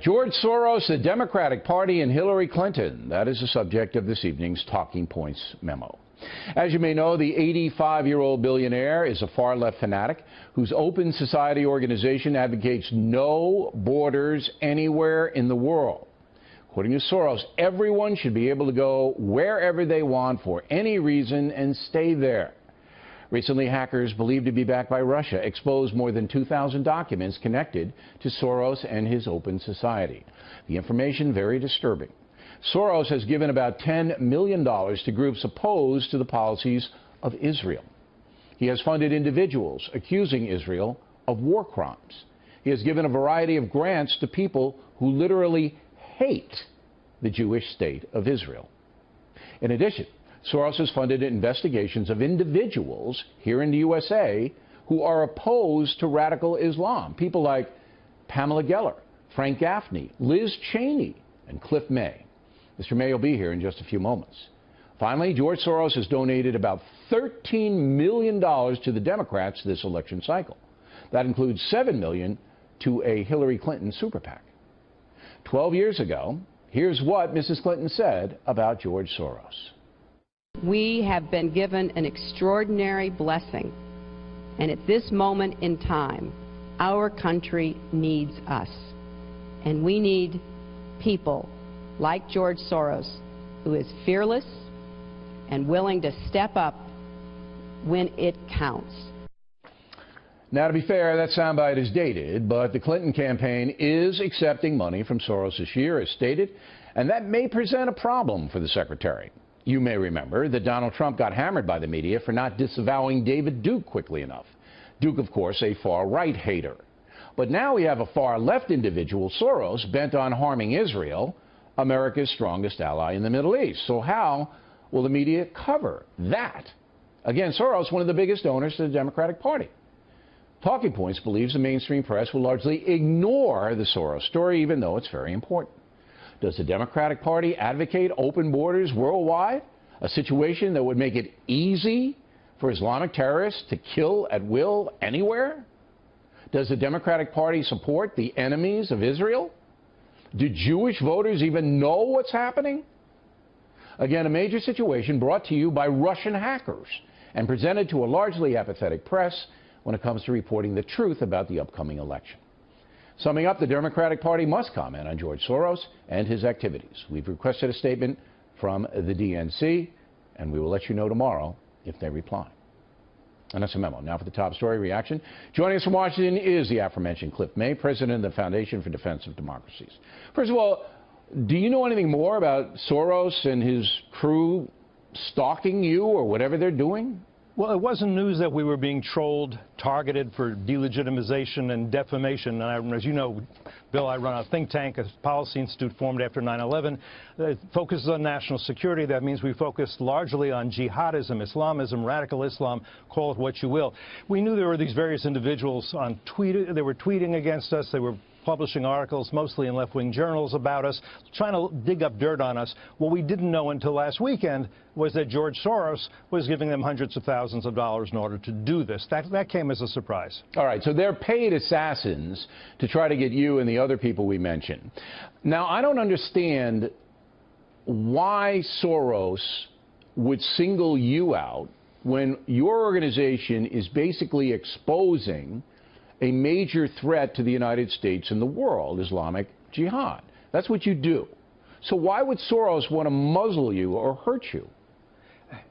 George Soros, the Democratic Party, and Hillary Clinton. That is the subject of this evening's Talking Points memo. As you may know, the 85-year-old billionaire is a far-left fanatic whose open society organization advocates no borders anywhere in the world. According to Soros, everyone should be able to go wherever they want for any reason and stay there. Recently, hackers believed to be backed by Russia exposed more than 2,000 documents connected to Soros and his open society. The information very disturbing. Soros has given about $10 million to groups opposed to the policies of Israel. He has funded individuals accusing Israel of war crimes. He has given a variety of grants to people who literally hate the Jewish state of Israel. In addition, Soros has funded investigations of individuals here in the USA who are opposed to radical Islam. People like Pamela Geller, Frank Gaffney, Liz Cheney, and Cliff May. Mr. May will be here in just a few moments. Finally, George Soros has donated about $13 million to the Democrats this election cycle. That includes $7 million to a Hillary Clinton super PAC. 12 years ago, here's what Mrs. Clinton said about George Soros. We have been given an extraordinary blessing, and at this moment in time, our country needs us. And we need people like George Soros, who is fearless and willing to step up when it counts. Now, to be fair, that soundbite is dated, but the Clinton campaign is accepting money from Soros this year, as stated, and that may present a problem for the secretary. You may remember that Donald Trump got hammered by the media for not disavowing David Duke quickly enough. Duke, of course, a far-right hater. But now we have a far-left individual, Soros, bent on harming Israel, America's strongest ally in the Middle East. So how will the media cover that? Again, Soros, one of the biggest donors to the Democratic Party. Talking Points believes the mainstream press will largely ignore the Soros story, even though it's very important. Does the Democratic Party advocate open borders worldwide, a situation that would make it easy for Islamic terrorists to kill at will anywhere? Does the Democratic Party support the enemies of Israel? Do Jewish voters even know what's happening? Again, a major situation brought to you by Russian hackers and presented to a largely apathetic press when it comes to reporting the truth about the upcoming election. Summing up, the Democratic Party must comment on George Soros and his activities. We've requested a statement from the DNC, and we will let you know tomorrow if they reply. And that's a memo. Now for the top story reaction. Joining us from Washington is the aforementioned Cliff May, president of the Foundation for Defense of Democracies. First of all, do you know anything more about Soros and his crew stalking you or whatever they're doing? Well, it wasn't news that we were being trolled, targeted for delegitimization and defamation. And as you know, Bill, I run a think tank, a policy institute formed after 9/11. It focuses on national security. That means we focus largely on jihadism, Islamism, radical Islam, call it what you will. We knew there were these various individuals on Twitter. They were tweeting against us. They were publishing articles, mostly in left-wing journals, about us, trying to dig up dirt on us. What we didn't know until last weekend was that George Soros was giving them hundreds of thousands of dollars in order to do this. That came as a surprise. All right, so they're paid assassins to try to get you and the other people we mentioned. Now, I don't understand why Soros would single you out when your organization is basically exposing a major threat to the United States and the world, Islamic jihad. That's what you do. So why would Soros want to muzzle you or hurt you?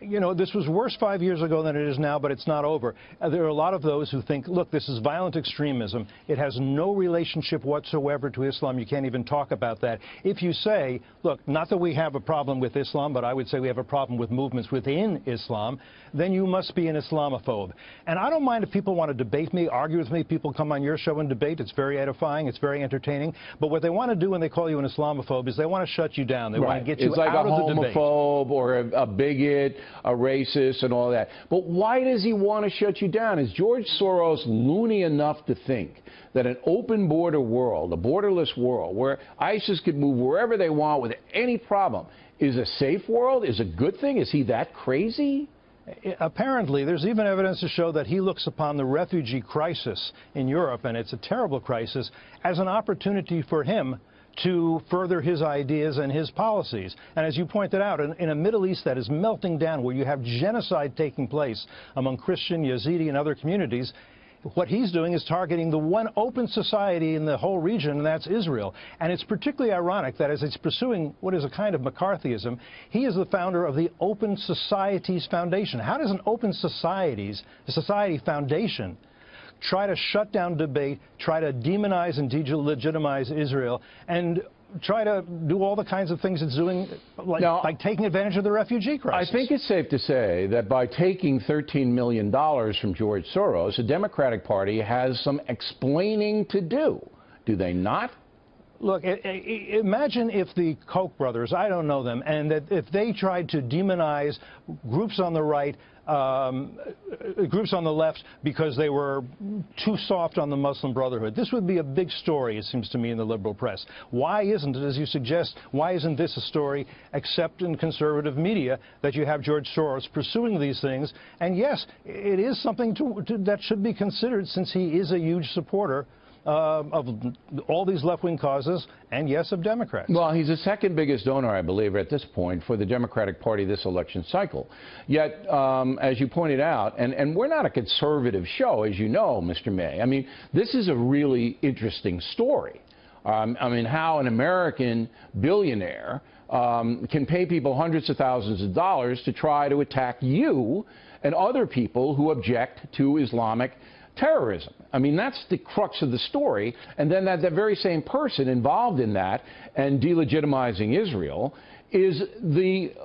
You know, this was worse 5 years ago than it is now, but it's not over. There are a lot of those who think, look, this is violent extremism. It has no relationship whatsoever to Islam. You can't even talk about that. If you say, look, not that we have a problem with Islam, but I would say we have a problem with movements within Islam, then you must be an Islamophobe. And I don't mind if people want to debate me, argue with me. People come on your show and debate. It's very edifying. It's very entertaining. But what they want to do when they call you an Islamophobe is they want to shut you down. They want to get you out of the debate. It's like a homophobe or a bigot, a racist and all that. But why does he want to shut you down? Is George Soros loony enough to think that an open border world, a borderless world, where ISIS could move wherever they want with any problem, is a safe world, is a good thing? Is he that crazy? Apparently, there's even evidence to show that he looks upon the refugee crisis in Europe, and it's a terrible crisis, as an opportunity for him to further his ideas and his policies. And as you pointed out, in a Middle East that is melting down, where you have genocide taking place among Christian, Yazidi, and other communities, what he's doing is targeting the one open society in the whole region, and that's Israel. And it's particularly ironic that as he's pursuing what is a kind of McCarthyism, he is the founder of the Open Societies Foundation. How does an open society foundation try to shut down debate, try to demonize and delegitimize Israel, and try to do all the kinds of things it's doing, like taking advantage of the refugee crisis? I think it's safe to say that by taking $13 million from George Soros, the Democratic Party has some explaining to do. Do they not? Look, imagine if the Koch brothers, I don't know them, and that if they tried to demonize groups on the right, groups on the left, because they were too soft on the Muslim Brotherhood. This would be a big story, it seems to me, in the liberal press. Why isn't it, as you suggest, why isn't this a story, except in conservative media, that you have George Soros pursuing these things? And yes, it is something that should be considered, since he is a huge supporter of all these left-wing causes, and yes, of Democrats. Well, he's the second biggest donor, I believe, at this point for the Democratic Party this election cycle. Yet, as you pointed out, and we're not a conservative show, as you know, Mr. May. I mean, this is a really interesting story. I mean, how an American billionaire can pay people hundreds of thousands of dollars to try to attack you and other people who object to Islamic terrorism. I mean, that's the crux of the story. And then that very same person involved in that and delegitimizing Israel is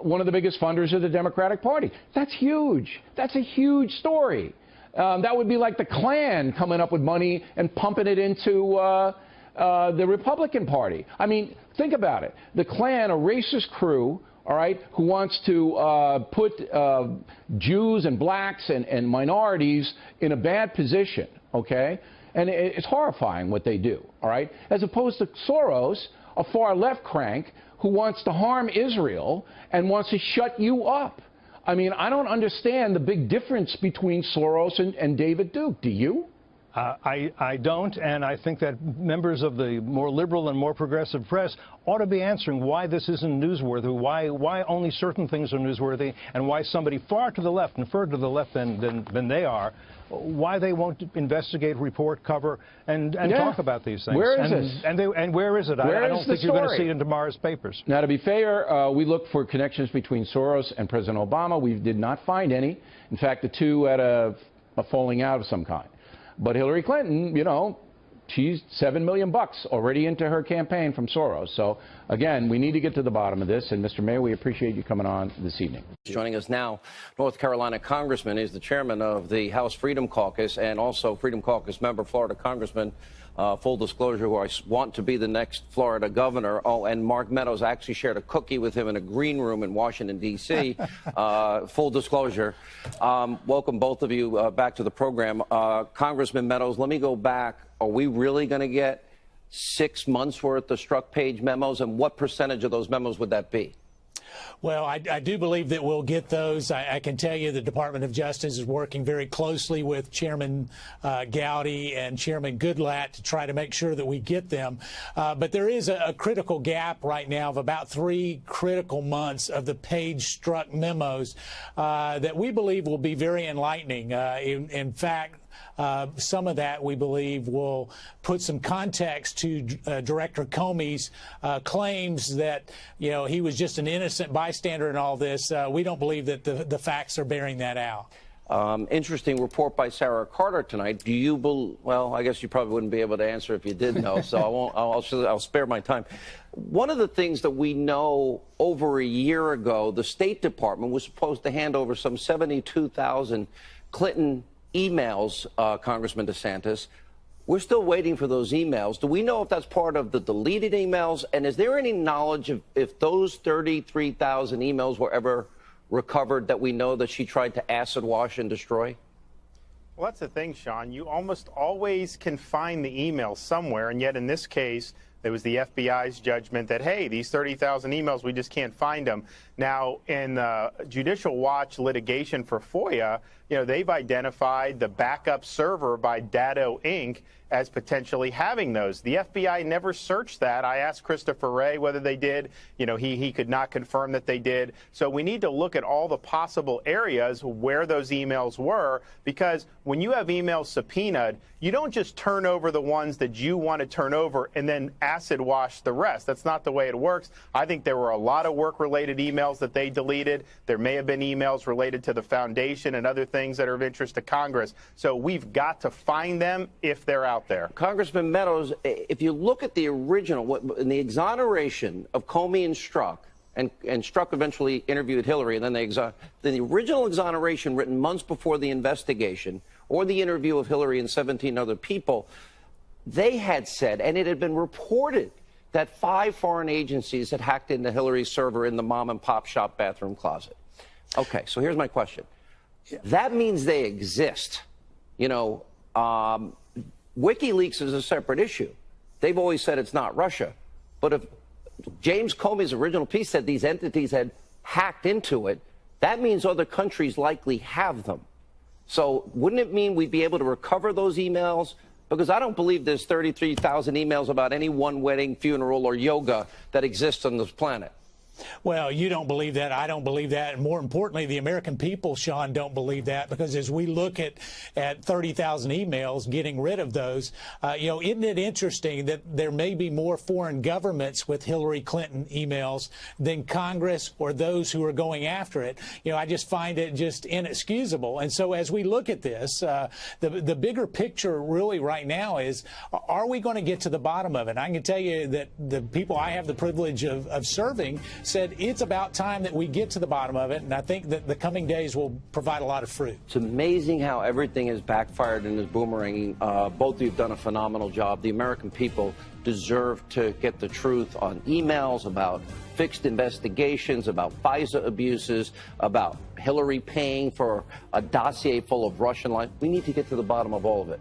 one of the biggest funders of the Democratic Party. That's huge. That's a huge story. That would be like the Klan coming up with money and pumping it into the Republican Party. I mean, think about it. The Klan, a racist crew, all right, who wants to put Jews and blacks and minorities in a bad position, okay? And it's horrifying what they do, all right? As opposed to Soros, a far-left crank who wants to harm Israel and wants to shut you up. I mean, I don't understand the big difference between Soros and David Duke. Do you? I don't, and I think that members of the more liberal and more progressive press ought to be answering why this isn't newsworthy, why only certain things are newsworthy, and why somebody far to the left, and further to the left than they are, why they won't investigate, report, cover, and talk about these things. Where is this? And where is it? I don't think you're going to see it in tomorrow's papers. Now, to be fair, we looked for connections between Soros and President Obama. We did not find any. In fact, the two had a falling out of some kind. But Hillary Clinton, you know, she's $7 million already into her campaign from Soros. So, again, we need to get to the bottom of this. And, Mr. Mayor, we appreciate you coming on this evening. Joining us now, North Carolina Congressman, is the chairman of the House Freedom Caucus and also Freedom Caucus member, Florida Congressman, full disclosure, who I want to be the next Florida governor. Oh, and Mark Meadows actually shared a cookie with him in a green room in Washington, D.C. Full disclosure. Welcome, both of you, back to the program. Congressman Meadows, let me go back. Are we really going to get 6 months' worth of struck page memos? And what percentage of those memos would that be? Well, I do believe that we'll get those. I can tell you the Department of Justice is working very closely with Chairman Gowdy and Chairman Goodlatte to try to make sure that we get them. But there is a critical gap right now of about 3 critical months of the page-struck memos that we believe will be very enlightening. In fact, some of that, we believe, will put some context to Director Comey's claims that, you know, he was just an innocent bystander in all this. We don't believe that the facts are bearing that out. Interesting report by Sarah Carter tonight. Do you well, I guess you probably wouldn't be able to answer if you did know, so I won't. I'll spare my time. One of the things that we know, over a year ago, the State Department was supposed to hand over some 72,000 Clinton emails, Congressman DeSantis. We're still waiting for those emails. Do we know if that's part of the deleted emails? And is there any knowledge of if those 33,000 emails were ever recovered that we know that she tried to acid wash and destroy? Well, that's the thing, Sean. You almost always can find the email somewhere, and yet in this case, It was the FBI's judgment that, hey, these 30,000 emails, we just can't find them. Now, in Judicial Watch litigation for FOIA, they've identified the backup server by Datto Inc. as potentially having those. The FBI never searched that. I asked Christopher Wray whether they did. He could not confirm that they did. So we need to look at all the possible areas where those emails were, because when you have emails subpoenaed, you don't just turn over the ones that you want to turn over and then acid wash the rest. That's not the way it works. I think there were a lot of work-related emails that they deleted. There may have been emails related to the foundation and other things that are of interest to Congress. So we've got to find them if they're out there. Congressman Meadows, if you look at the original, in the exoneration of Comey and Strzok, and Strzok eventually interviewed Hillary, and then the original exoneration written months before the investigation, or the interview of Hillary and 17 other people, they had said, and it had been reported, that 5 foreign agencies had hacked into Hillary's server in the mom-and-pop shop bathroom closet. Okay, so here's my question. That means they exist. WikiLeaks is a separate issue. They've always said it's not Russia. But if James Comey's original piece said these entities had hacked into it, that means other countries likely have them. So wouldn't it mean we'd be able to recover those emails? Because I don't believe there's 33,000 emails about any one wedding, funeral, or yoga that exists on this planet. Well, you don't believe that. I don't believe that. And more importantly, the American people, Sean, don't believe that, because as we look at 30,000 emails, getting rid of those, isn't it interesting that there may be more foreign governments with Hillary Clinton emails than Congress or those who are going after it? I just find it just inexcusable. And so as we look at this, the bigger picture really right now is, are we going to get to the bottom of it? I can tell you that the people I have the privilege of serving said it's about time that we get to the bottom of it, and I think that the coming days will provide a lot of fruit. It's amazing how everything has backfired and is boomeranging. Both of you have done a phenomenal job. The American people deserve to get the truth on emails, about fixed investigations, about FISA abuses, about Hillary paying for a dossier full of Russian lies. We need to get to the bottom of all of it.